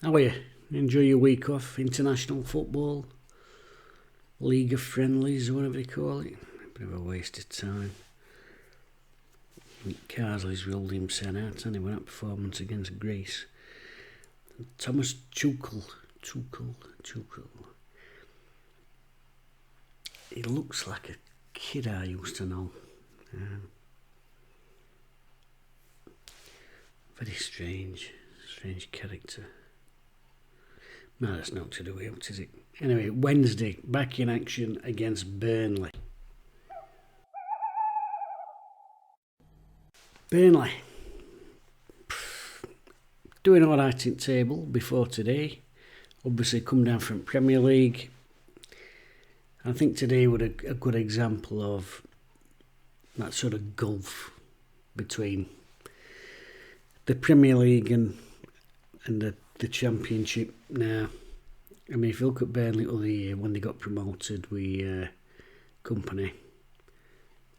How are you? Enjoy your week off? International football? League of Friendlies or whatever they call it? A bit of a waste of time. Carsley's ruled him sent out and he went up performance against Greece. Thomas Tuchel. He looks like a kid I used to know. Very strange character. No, that's not to do with it, is it? Anyway, Wednesday, back in action against Burnley. Burnley. Doing alright in table before today. Obviously come down from Premier League. I think today was a good example of that sort of gulf between the Premier League and the Championship now. I mean, if you look at Burnley other year when they got promoted, we company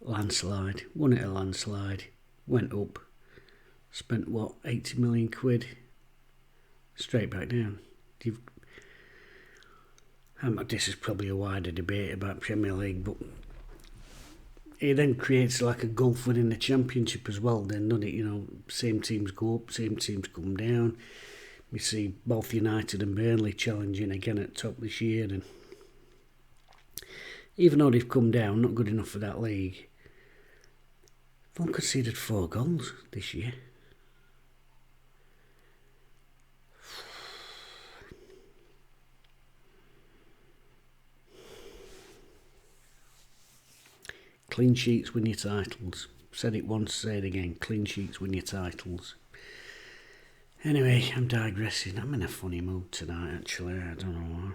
landslide, won it a landslide, went up, spent what, 80 million quid, straight back down. This is probably a wider debate about Premier League, but it then creates like a gulf within the Championship as well, then, doesn't it? You know, same teams go up, same teams come down. We see both United and Burnley challenging again at top this year, and even though they've come down, not good enough for that league. They've only conceded 4 goals this year. Clean sheets win your titles. Said it once, say it again. Clean sheets win your titles. Anyway, I'm digressing. I'm in a funny mood tonight, actually. I don't know why.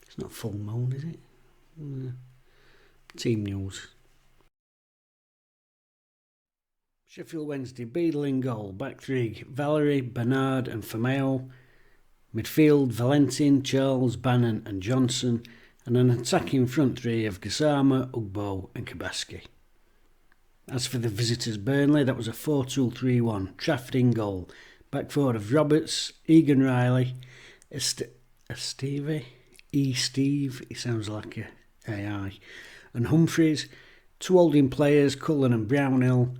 It's not full moon, is it? Team news. Sheffield Wednesday, Beadle in goal. Back three, Valerie, Bernard and Fameo. Midfield, Valentin, Charles, Bannon and Johnson. And an attacking front three of Gassama, Ugbo and Kabaski. As for the visitors Burnley, that was a 4-2-3-1. Trafford in goal. Back four of Roberts, Egan Riley, Steve, he sounds like a AI, and Humphreys, 2 holding players, Cullen and Brownhill,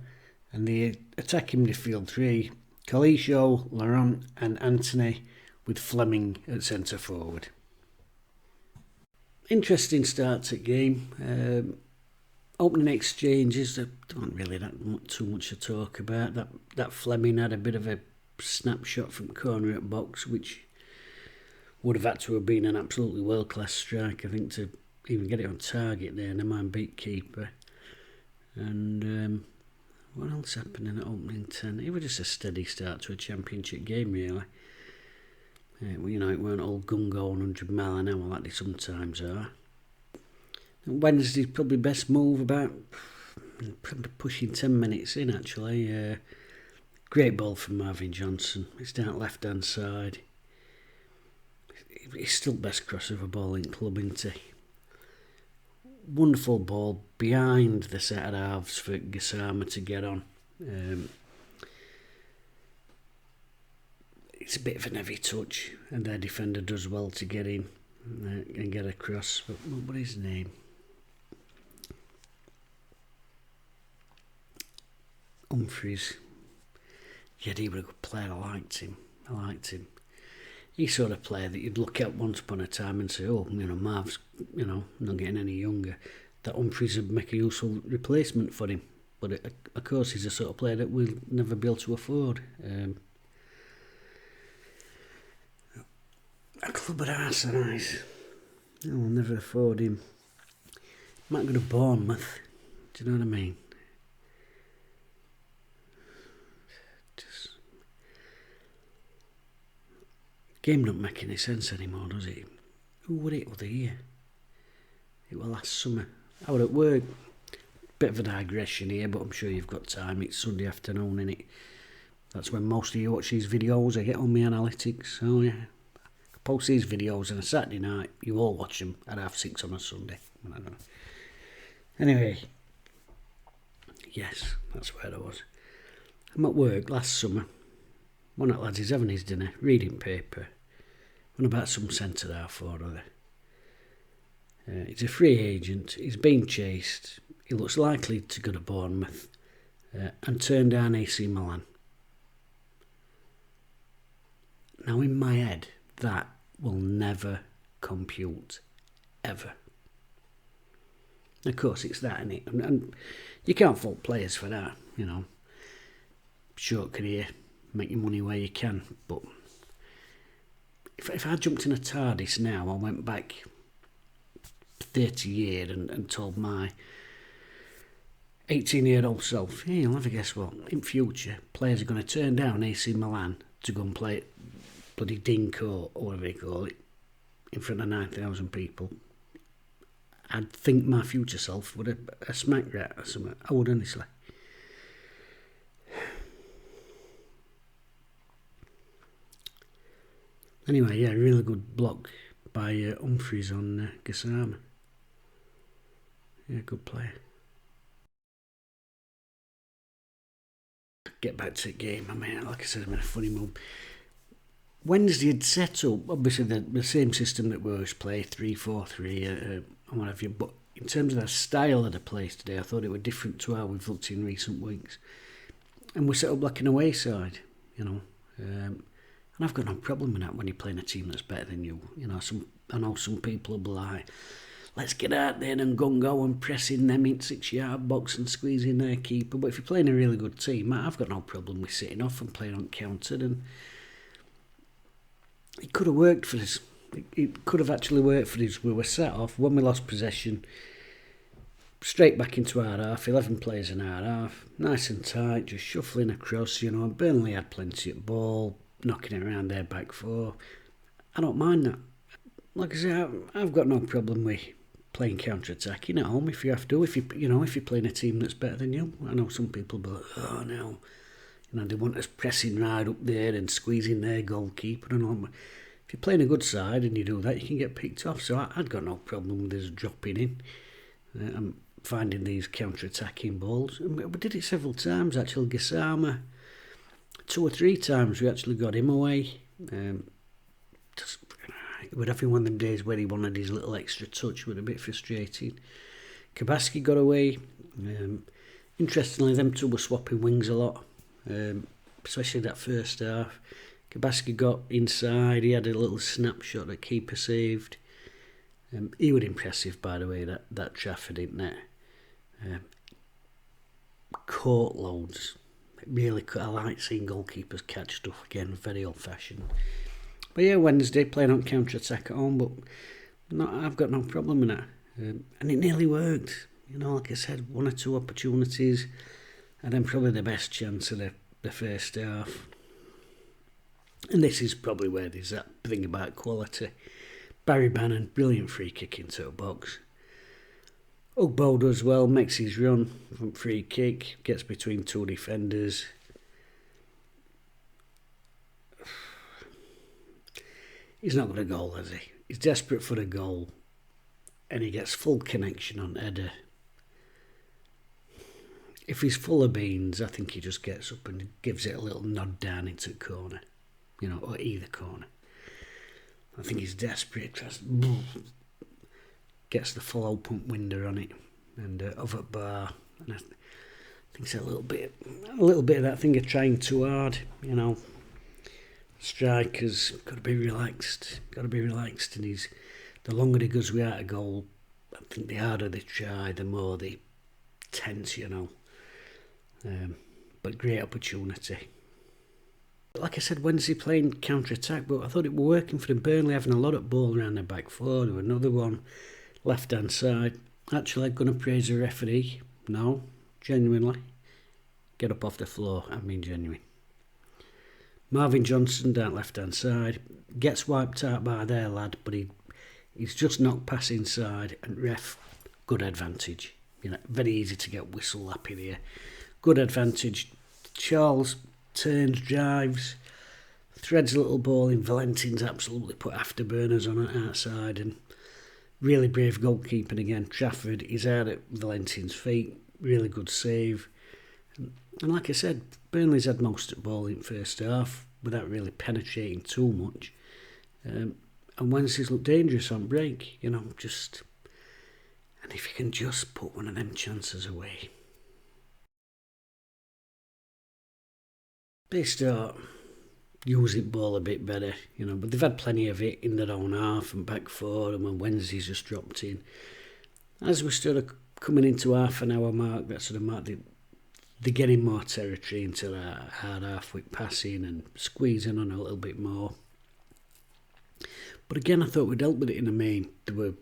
and the attacking midfield three, Kalisho, Laurent and Anthony, with Fleming at centre forward. Interesting start to the game. Opening exchanges, there aren't really too much to talk about. That Fleming had a bit of a snapshot from corner at box, which would have had to have been an absolutely world-class strike, I think, to even get it on target there. Never mind beat keeper. And what else happened in the opening 10? It was just a steady start to a Championship game, really. You know, it weren't all gung-go 100 mile an hour like they sometimes are. Wednesday's probably best move, about pushing 10 minutes in, actually. Great ball from Marvin Johnson. It's down left hand side. He's still best crossover ball in club, isn't he? Wonderful ball behind the centre halves for Gassama to get on. It's a bit of an heavy touch, and their defender does well to get in and get across. But what is his name? Humphreys. Yeah, he was a good player. I liked him. He's sort of player that you'd look at once upon a time and say, oh, you know, Marv's, you know, not getting any younger. That Humphreys would make a useful replacement for him. But of course, he's a sort of player that we'll never be able to afford. A club at our size, we'll never afford him. Might go to Bournemouth. Do you know what I mean? Game don't make any sense anymore, does it? Who would it the year? It was last summer. I was at work. Bit of a digression here, but I'm sure you've got time. It's Sunday afternoon, innit? That's when most of you watch these videos. I get on my analytics. So yeah, I post these videos on a Saturday night. You all watch them at 6:30 on a Sunday. I don't know. Anyway, yes, that's where I was. I'm at work last summer. One of the lads is having his dinner, reading paper. On about some centre half or other. He's a free agent. He's been chased. He looks likely to go to Bournemouth and turn down AC Milan. Now, in my head, that will never compute, ever. Of course, it's that, innit? And you can't fault players for that, you know. Short career, make your money where you can. But if I jumped in a TARDIS now, I went back 30 years and told my 18-year-old self, hey, you'll never guess what, in future, players are going to turn down AC Milan to go and play bloody Dinko, or whatever they call it, in front of 9,000 people. I'd think my future self would a smack rat or something. I would, honestly. Anyway, yeah, really good block by Humphreys on Gassama. Yeah, good player. Get back to the game. I mean, like I said, I'm in a funny mood. Wednesday had set up, obviously, the same system that we always play, 3-4-3 and what have you, but in terms of the style of the place today, I thought it was different to how we've looked in recent weeks. And we set up like an away side, you know. And I've got no problem with that when you're playing a team that's better than you. You know, I know some people will be like, let's get out there and go and press in them in 6-yard box and squeeze in their keeper. But if you're playing a really good team, I've got no problem with sitting off and playing uncounted. And it could have worked for us. It could have actually worked for us. We were set off. When we lost possession, straight back into our half, 11 players in our half, nice and tight, just shuffling across, you know. Burnley had plenty of ball, knocking it around their back four. I don't mind that. Like I say, I've got no problem with playing counter-attacking at home if you have to. If you're playing a team that's better than you. I know some people be like, oh no, you know, they want us pressing right up there and squeezing their goalkeeper and all. If you're playing a good side and you do that, you can get picked off. So I'd got no problem with us dropping in and finding these counter-attacking balls. And we did it several times, actually. Gassama, 2 or 3 times we actually got him away. It would have been one of them days where he wanted his little extra touch. It was a bit frustrating. Kabaski got away. Interestingly, them two were swapping wings a lot, especially that first half. Kabaski got inside. He had a little snapshot that keeper saved. He was impressive, by the way, that Trafford, isn't it? Caught loads. Really, I like seeing goalkeepers catch stuff again. Very old-fashioned. But yeah, Wednesday, playing on counter-attack at home, but I've got no problem with that. And it nearly worked. You know, like I said, 1 or 2 opportunities, and then probably the best chance of the first half. And this is probably where there's that thing about quality. Barry Bannon, brilliant free kick into a box. Ugbo does well, makes his run from free kick, gets between 2 defenders. He's not got a goal, has he? He's desperate for a goal, and he gets full connection on header. If he's full of beans, I think he just gets up and gives it a little nod down into the corner, you know, or either corner. I think he's desperate, just gets the full open window on it, and over bar. And I think it's a little bit of that thing of trying too hard, you know. Strikers got to be relaxed, and the longer he goes without a goal, I think the harder they try, the more they tense, you know. But great opportunity. Like I said, Wednesday playing counter-attack, but I thought it was working for them. Burnley having a lot of ball around their back four. There was another one left-hand side. Actually, I'm going to praise the referee. No, genuinely. Get up off the floor, I mean genuine. Marvin Johnson down left-hand side. Gets wiped out by their lad, but he's just knocked past inside, and ref, good advantage. You know, very easy to get whistle lapping here. Good advantage. Charles turns, drives, threads a little ball in. Valentin's absolutely put afterburners on it outside, and really brave goalkeeping again. Trafford is out at Valentin's feet. Really good save. And like I said, Burnley's had most of the ball in first half without really penetrating too much. And Wednesday's look dangerous on break, you know, just... And if you can just put one of them chances away. They start using ball a bit better, you know, but they've had plenty of it in their own half and back four, and when Wednesday's just dropped in. As we started coming into half an hour mark, that sort of mark, they're getting more territory into that hard half with passing and squeezing on a little bit more. But again, I thought we'd dealt with it in the main. They were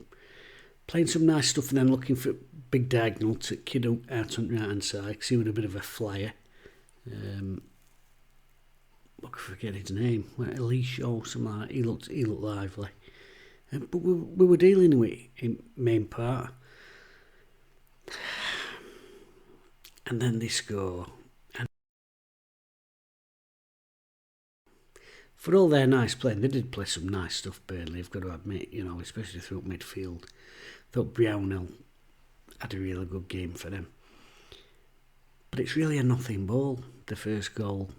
playing some nice stuff and then looking for big diagonal to kid out on the right hand side because he was a bit of a flyer. I forget his name, Elisha or something like that. He looked lively. But we were dealing with it in main part. And then they score. And for all their nice playing, they did play some nice stuff, Burnley, I've got to admit, you know, especially through midfield. I thought Brownhill had a really good game for them. But it's really a nothing ball, the first goal.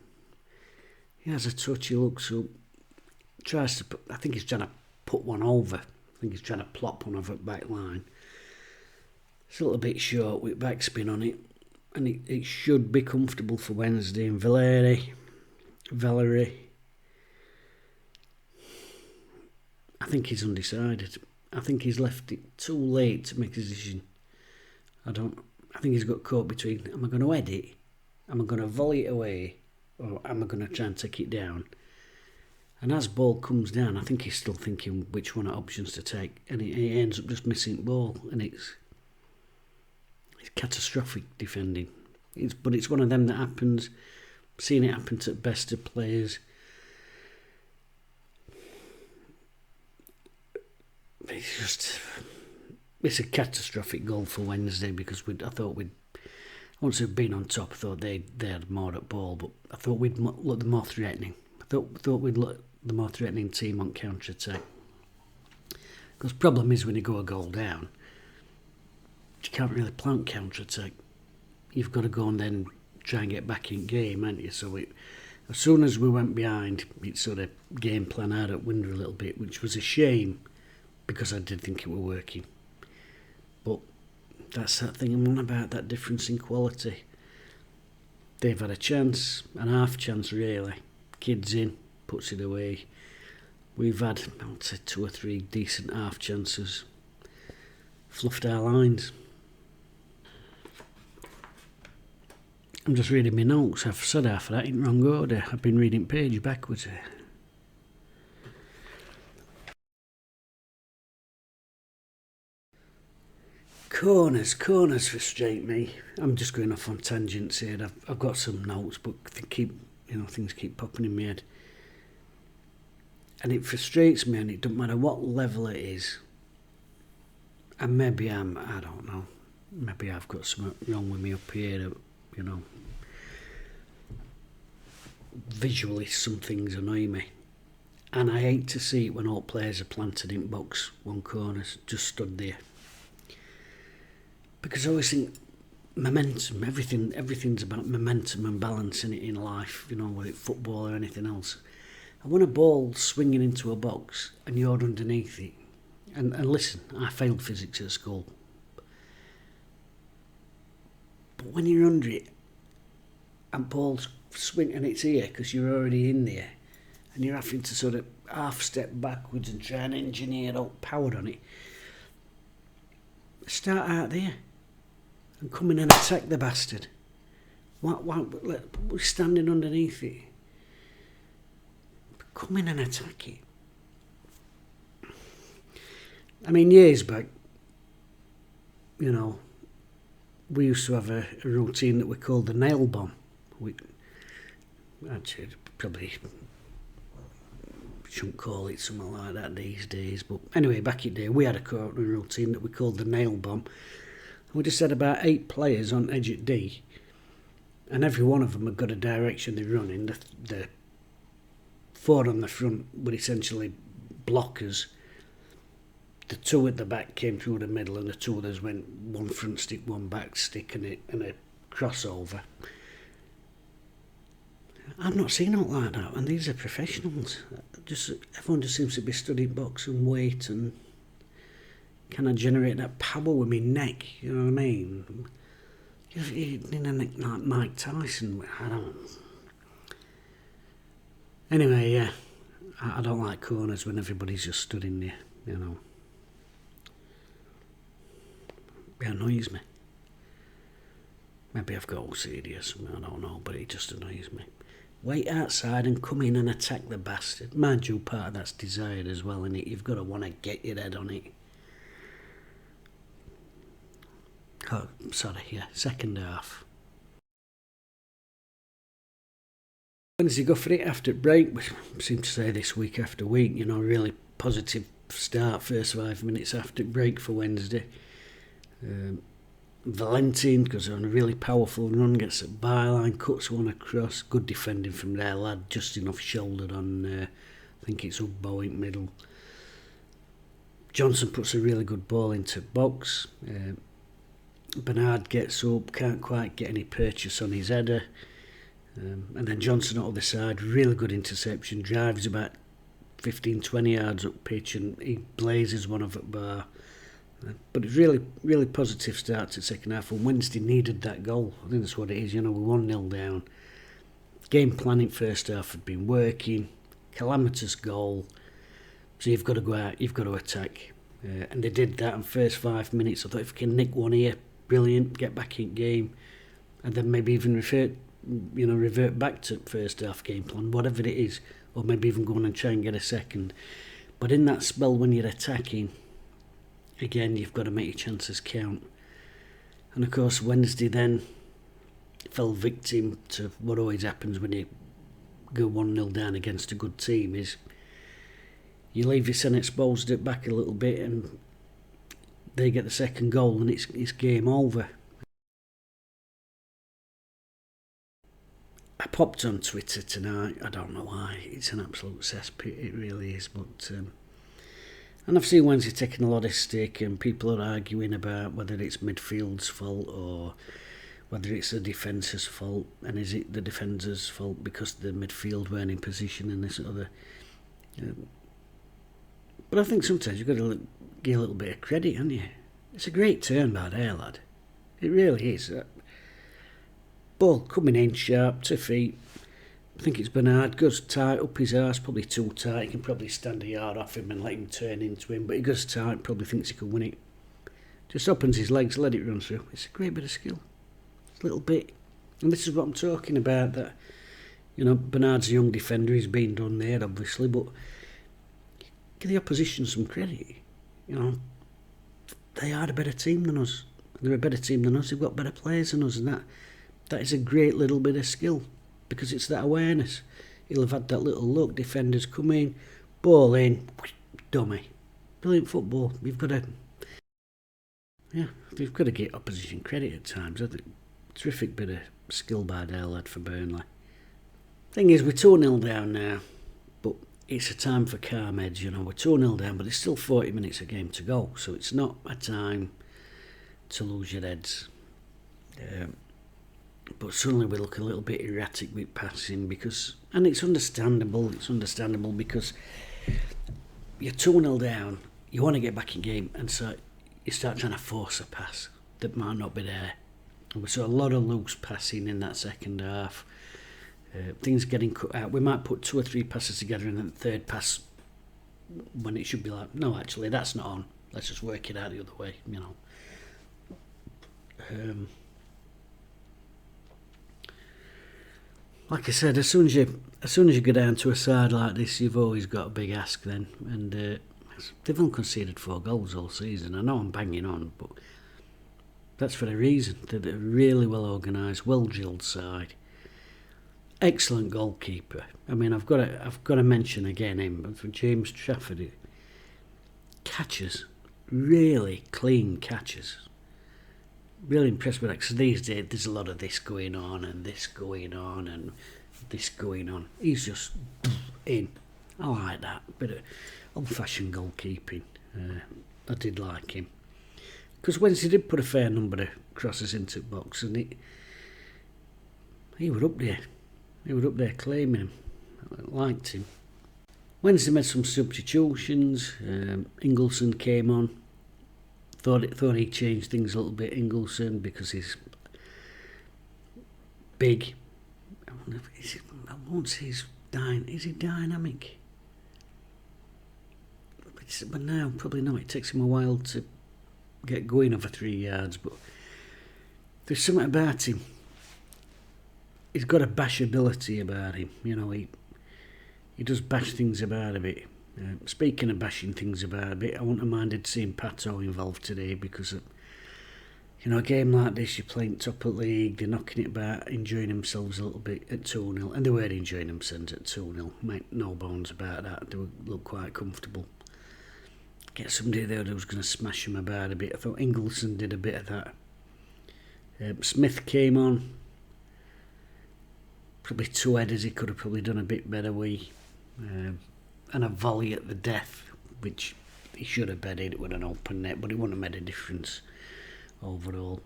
He has a touch, he looks up, tries to put, I think he's trying to put one over. I think he's trying to plop one over the back line. It's a little bit short with backspin on it. And it should be comfortable for Wednesday. And Valerie, I think he's undecided. I think he's left it too late to make a decision. I think he's got caught between, am I going to head it? Am I going to volley it away? Or am I going to try and take it down? And as ball comes down, I think he's still thinking which one of options to take. And he ends up just missing the ball. And it's catastrophic defending. But it's one of them that happens. Seen it happen to the best of players. It's a catastrophic goal for Wednesday because I thought once we'd been on top, I thought they had more at ball, but I thought we'd look the more threatening. I thought we'd look the more threatening team on counter-attack. Because the problem is when you go a goal down, you can't really plan counter-attack. You've got to go and then try and get back in game, haven't you? So as soon as we went behind, it sort of game plan out at window a little bit, which was a shame because I did think it were working. But that's that thing I'm on about, that difference in quality. They've had a chance, an half chance really. Kid's in, puts it away. We've had, I'd say, 2 or 3 decent half chances. Fluffed our lines. I'm just reading my notes. I've said half of that in wrong order. I've been reading page backwards here. Corners frustrate me. I'm just going off on tangents here. I've got some notes, but things keep popping in my head. And it frustrates me, and it doesn't matter what level it is. And maybe I don't know. Maybe I've got something wrong with me up here, you know. Visually, some things annoy me. And I hate to see it when all players are planted in box one corners, just stood there. Because I always think momentum, everything's about momentum and balancing it in life, you know, whether it's football or anything else. And when a ball's swinging into a box and you're underneath it, and listen, I failed physics at school. But when you're under it, and ball's swing, and it's here because you're already in there, and you're having to sort of half step backwards and try and engineer out power on it, start out there and come in and attack the bastard. We're standing underneath it. Come in and attack it. I mean, years back, you know, we used to have a routine that we called the nail bomb. Actually, probably shouldn't call it something like that these days. But anyway, back in the day, we had a routine that we called the nail bomb. We just had about 8 players on edge at D, and every one of them had got a direction they run in. The 4 on the front were essentially blockers. The 2 at the back came through the middle, and the 2 others went one front stick, one back stick, and a crossover. I've not seen out like that, and these are professionals. Everyone just seems to be studying box and weight and kind of generate that power with my neck. You know what I mean? You need a neck like Mike Tyson. I don't. Anyway, yeah, I don't like corners when everybody's just stood in there. You know, it annoys me. Maybe I've got OCD or something, I don't know, but it just annoys me. Wait outside and come in and attack the bastard. Mind you, part of that's desired as well, innit? You've got to want to get your head on it. Oh, sorry, yeah, second half. When does he go for it after break? We seem to say this week after week, you know, really positive start, first 5 minutes after break for Wednesday. Valentin goes on a really powerful run, gets a byline, cuts one across, good defending from their lad, just enough shouldered on, I think it's Ugbo in middle. Johnson puts a really good ball into box. Bernard gets up, can't quite get any purchase on his header. And then Johnson on the other side, really good interception, drives about 15-20 yards up pitch and he blazes one off at bar. But it's really positive start to the second half, and Wednesday needed that goal. I think that's what it is, you know, we're 1-0 down. Game planning first half had been working, calamitous goal, so you've got to go out, you've got to attack. And they did that in first 5 minutes. I thought if we can nick one here, brilliant, get back in game, and then maybe even revert back to first half game plan, whatever it is, or maybe even go on and try and get a second. But in that spell when you're attacking, again, you've got to make your chances count. And of course, Wednesday then fell victim to what always happens when you go 1-0 down against a good team, is you leave your centre exposed it back a little bit and they get the second goal and it's game over. I popped on Twitter tonight, I don't know why, it's an absolute cesspit, it really is, but and I've seen Wednesday taking a lot of stick and people are arguing about whether it's midfield's fault or whether it's the defence's fault, and is it the defender's fault because the midfield weren't in position and this other. But I think sometimes you've got to give a little bit of credit, haven't you? It's a great turn by there, lad. It really is. Ball coming in sharp, 2 feet. I think it's Bernard, goes tight up his arse, probably too tight. He can probably stand a yard off him and let him turn into him, but he goes tight, probably thinks he can win it. Just opens his legs, let it run through. It's a great bit of skill. It's a little bit. And this is what I'm talking about, that, you know, Bernard's a young defender, he's been done there, obviously, but give the opposition some credit. You know, they are a better team than us. They're a better team than us, they've got better players than us, and that is a great little bit of skill. Because it's that awareness. He'll have had that little look, defenders come in, ball in, dummy. Brilliant football. You've got to give opposition credit at times. I think terrific bit of skill by their lad for Burnley. Thing is, we're 2-0 down now, but it's a time for calm heads, you know. We're 2-0 down, but there's still 40 minutes of game to go, so it's not a time to lose your heads. But suddenly we look a little bit erratic with passing and it's understandable because you're 2-0 down, you want to get back in game, and so you start trying to force a pass that might not be there. And we saw a lot of loose passing in that second half. Things getting cut out. We might put 2 or 3 passes together and then the third pass when it should be like, no, actually that's not on. Let's just work it out the other way, you know. Like I said, as soon as you go down to a side like this, you've always got a big ask then. And they've only conceded 4 goals all season. I know I'm banging on, but that's for a reason. They're a really well organised, well drilled side. Excellent goalkeeper. I mean, I've got to mention again him, for James Trafford. Catches, really clean catches. Really impressed with that, because these days there's a lot of this going on and this going on and this going on. He's just in. I like that. Bit of old-fashioned goalkeeping. I did like him. Because Wednesday did put a fair number of crosses into the box, and he were up there. He was up there claiming him. I liked him. Wednesday made some substitutions. Ingleson came on. Thought he changed things a little bit, Ingleson, because he's big. I won't say is he dynamic? But now, probably not. It takes him a while to get going over 3 yards, but there's something about him. He's got a bashability about him. You know, he does bash things about a bit. Speaking of bashing things about a bit, I wouldn't have minded seeing Pato involved today because, you know, a game like this, you're playing top of the league, they're knocking it about, enjoying themselves a little bit at 2-0, and they were enjoying themselves at 2-0, make no bones about that, they look quite comfortable. Get somebody there who was going to smash them about a bit. I thought Ingleson did a bit of that. Smith came on, probably 2 headers he could have probably done a bit better with. And a volley at the death, which he should have bedded with an open net, but it wouldn't have made a difference overall.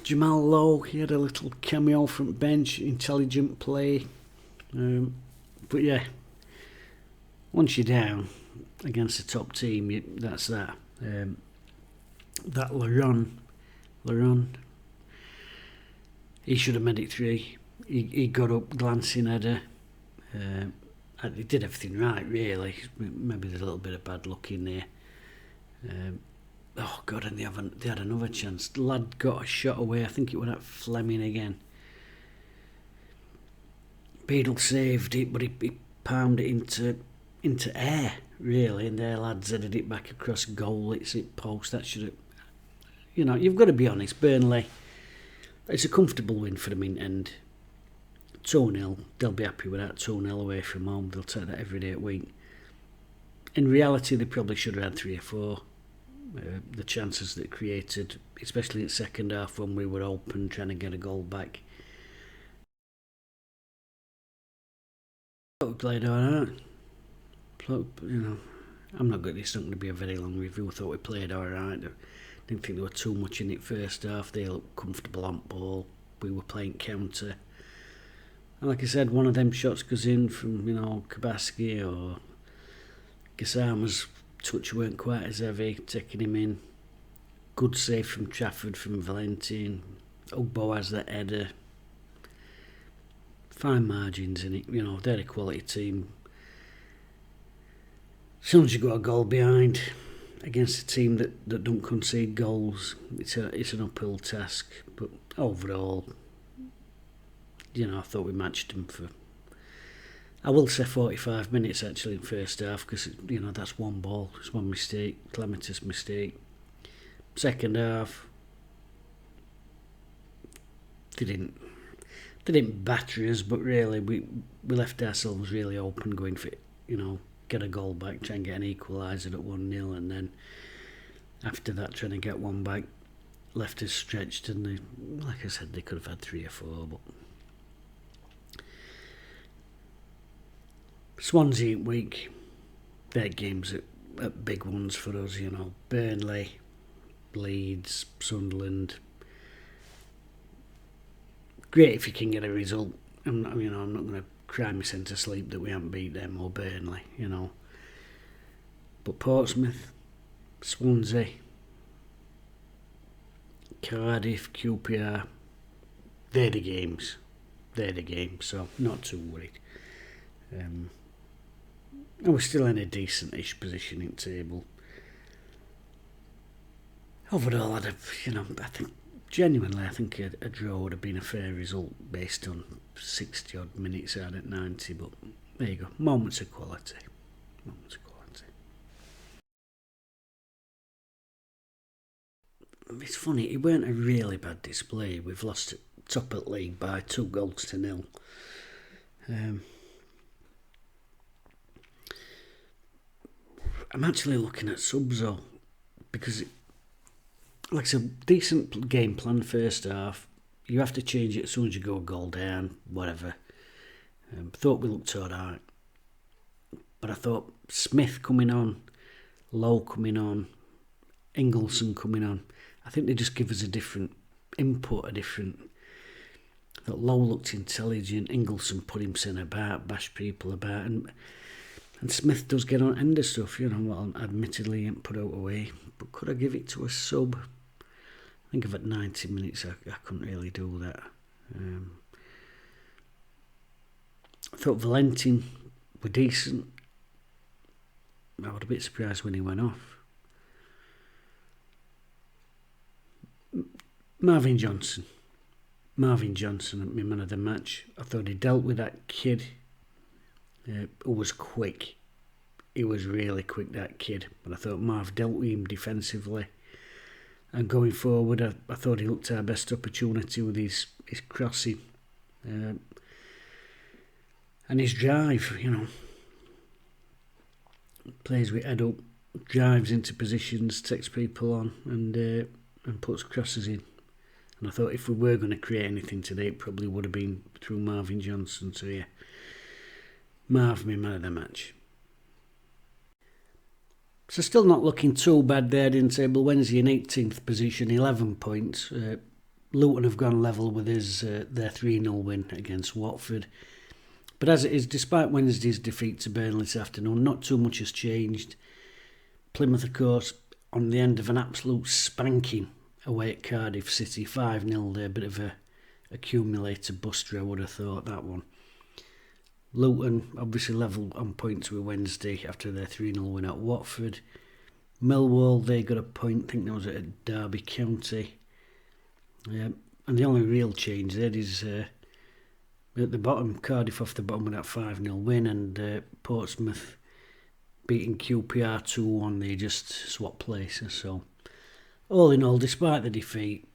Jamal Lowe, he had a little cameo from bench, intelligent play. But yeah, once you're down against a top team, that's that. That Laron, he should have made it 3. He got up, glancing header. He did everything right, really. Maybe there's a little bit of bad luck in there. Oh God, and they had another chance. The lad got a shot away. I think it was that Fleming again. Beadle saved it, but he palmed it into air, really. And their lads headed it back across goal. It's hit post. That should have, you know, you've got to be honest. Burnley, it's a comfortable win for them in end. 2-0, they'll be happy with that. 2-0 away from home, they'll take that every day at week. In reality, they probably should have had 3 or 4. The chances that created, especially in the second half when we were open trying to get a goal back. We played alright. You know, I'm not good. It's not going to be a very long review. I thought we played alright. Didn't think there was too much in it first half. They looked comfortable on ball. We were playing counter. And like I said, one of them shots goes in from, you know, Kabaski or Gassama's touch weren't quite as heavy, taking him in. Good save from Trafford, from Valentin. Ugbo has that header. Fine margins in it, you know, they're a quality team. As soon as you got a goal behind against a team that don't concede goals, it's an uphill task. But overall, you know, I thought we matched them for, I will say 45 minutes actually in first half, because, you know, that's one ball, it's one mistake, calamitous mistake. Second half, they didn't batter us, but really we left ourselves really open, going for, you know, get a goal back, try and get an equaliser at 1-0, and then after that trying to get one back, left us stretched, and they, like I said, they could have had 3 or 4, but Swansea week, their games are big ones for us, you know. Burnley, Leeds, Sunderland. Great if you can get a result. I'm not going to cry myself to sleep that we haven't beat them or Burnley, you know. But Portsmouth, Swansea, Cardiff, QPR, they're the games. So not too worried. And we're still in a decent-ish position in table. Overall, I think genuinely, I think a draw would have been a fair result based on 60 odd minutes out at 90. But there you go, moments of quality. It's funny, it weren't a really bad display. We've lost top of the league by 2-0. I'm actually looking at subs though, because like I said, decent game plan first half. You have to change it as soon as you go a goal down, whatever. Thought we looked alright, but I thought Smith coming on, Lowe coming on, Ingleson coming on, I think they just give us a different input, a different... That Lowe looked intelligent, Ingleson put himself about, bashed people about, and Smith does get on end of stuff, well, admittedly he ain't put out away, but could I give it to a sub? I think of at 90 minutes I couldn't really do that. I thought Valentin were decent. I was a bit surprised when he went off. Marvin Johnson, my man of the match. I thought he dealt with that kid who was quick. He was really quick, that kid. But I thought Marv dealt with him defensively. And going forward, I thought he looked our best opportunity with his crossing. And his drive, Plays with head up, drives into positions, takes people on and puts crosses in. And I thought if we were going to create anything today, it probably would have been through Marvin Johnson. So yeah, Marv, my man of the match. So still not looking too bad there in table. Wednesday in 18th position, 11 points. Luton have gone level with their 3-0 win against Watford. But as it is, despite Wednesday's defeat to Burnley this afternoon, not too much has changed. Plymouth, of course, on the end of an absolute spanking away at Cardiff City, 5-0 there, a bit of a accumulator buster, I would have thought, that one. Luton obviously level on points with Wednesday after their 3-0 win at Watford. Millwall, they got a point, I think that was at Derby County. And the only real change there is at the bottom, Cardiff off the bottom with that 5-0 win, and Portsmouth beating QPR 2-1, they just swapped places. So all in all, despite the defeat,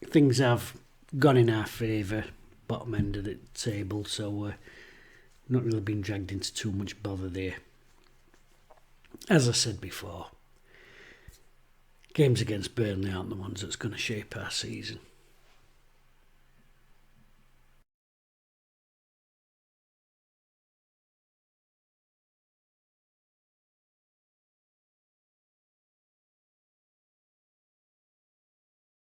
things have gone in our favour, bottom end of the table, so not really been dragged into too much bother there. As I said before, games against Burnley aren't the ones that's going to shape our season.